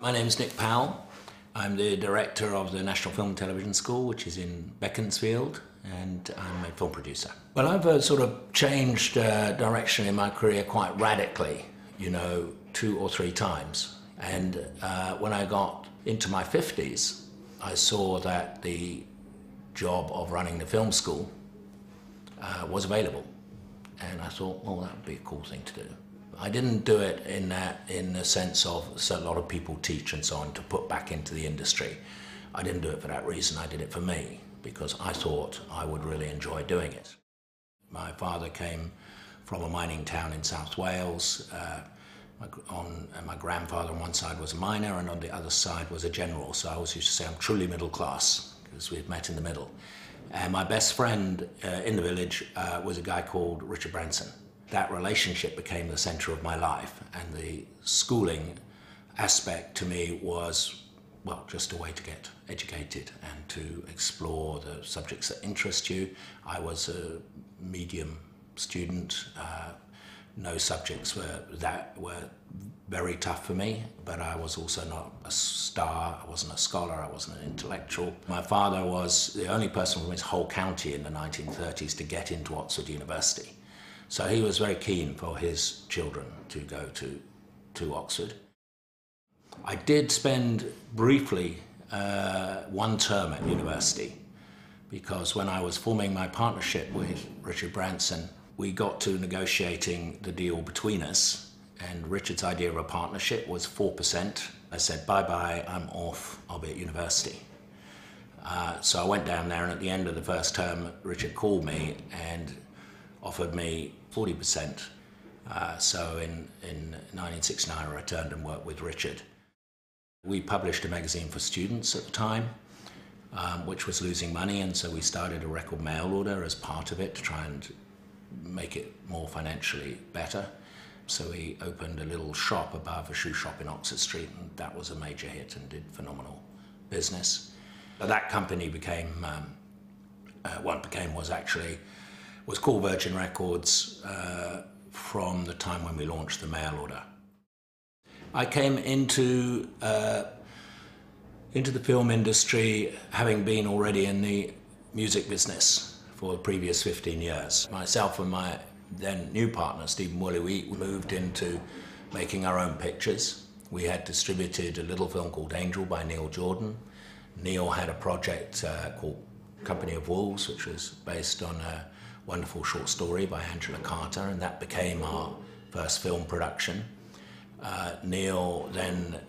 My name is Nick Powell. I'm the director of the National Film and Television School, which is in Beaconsfield, and I'm a film producer. Well, I've sort of changed direction in my career quite radically, 2 or 3 times. And when I got into my 50s, I saw that the job of running the film school was available. And I thought, well, that would be a cool thing to do. I didn't do it in the sense of a lot of people teach and so on to put back into the industry. I didn't do it for that reason. I did it for me because I thought I would really enjoy doing it. My father came from a mining town in South Wales. My grandfather on one side was a miner and on the other side was a general. So I always used to say I'm truly middle class because we've met in the middle. And my best friend in the village was a guy called Richard Branson. That relationship became the center of my life, and the schooling aspect to me was, well, just a way to get educated and to explore the subjects that interest you. I was a medium student. No subjects were very tough for me, but I was also not a star. I wasn't a scholar. I wasn't an intellectual. My father was the only person from his whole county in the 1930s to get into Oxford University. So he was very keen for his children to go to Oxford. I did spend briefly 1 term at university because when I was forming my partnership with Richard Branson, we got to negotiating the deal between us, and Richard's idea of a partnership was 4%. I said, bye-bye, I'm off, I'll be at university. So I went down there, and at the end of the first term, Richard called me and offered me 40%. So in 1969, I returned and worked with Richard. We published a magazine for students at the time, which was losing money, and so we started a record mail order as part of it to try and make it more financially better. So we opened a little shop above a shoe shop in Oxford Street, and that was a major hit and did phenomenal business. But that company was called Virgin Records from the time when we launched the mail order. I came into the film industry having been already in the music business for the previous 15 years. Myself and my then new partner, Stephen Woolley, we moved into making our own pictures. We had distributed a little film called Angel by Neil Jordan. Neil had a project called Company of Wolves, which was based on a wonderful short story by Angela Carter, and that became our first film production. Neil then,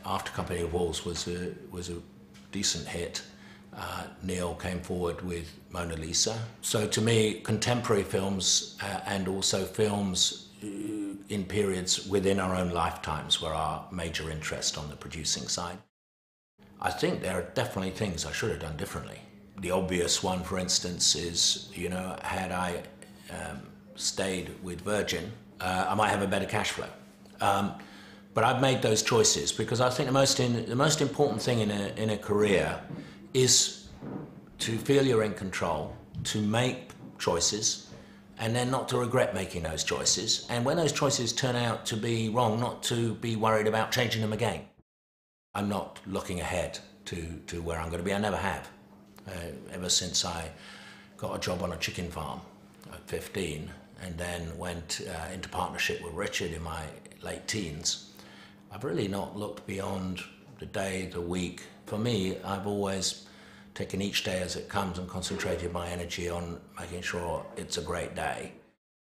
after Company of Wolves was a decent hit, Neil came forward with Mona Lisa. So to me, contemporary films and also films in periods within our own lifetimes were our major interest on the producing side. I think there are definitely things I should have done differently. The obvious one, for instance, is, had I stayed with Virgin, I might have a better cash flow. But I've made those choices because I think the most important thing in a career is to feel you're in control, to make choices, and then not to regret making those choices. And when those choices turn out to be wrong, not to be worried about changing them again. I'm not looking ahead to where I'm going to be. I never have. Ever since I got a job on a chicken farm at 15 and then went into partnership with Richard in my late teens, I've really not looked beyond the day, the week. For me, I've always taken each day as it comes and concentrated my energy on making sure it's a great day.